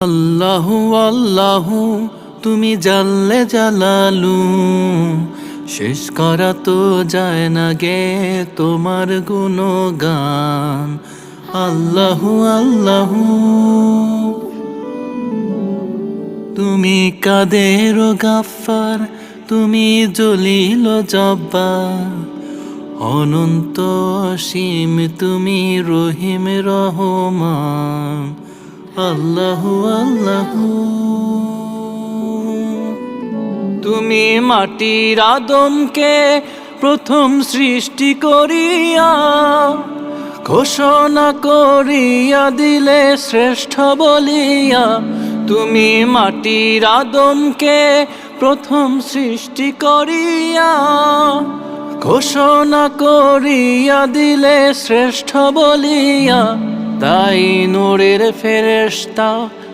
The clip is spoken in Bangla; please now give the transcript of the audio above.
আল্লাহু আল্লাহু তুমি জাল্লে জালালু, শেষ করা তো যায় না গে তোমার গুণগান। আল্লাহু আল্লাহু তুমি কাদের গাফফার, তুমি জলিল জব্বার, অনন্ত অসীম তুমি রহিম রহমান। আল্লাহু আল্লাহু তুমি মাটির আদমকে প্রথম সৃষ্টি করিয়া ঘোষণা করিয়া দিলে শ্রেষ্ঠ বলিয়া। তুমি মাটির আদমকে প্রথম সৃষ্টি করিয়া ঘোষণা করিয়া দিলে শ্রেষ্ঠ বলিয়া। তাই নূরের ফেরেশতা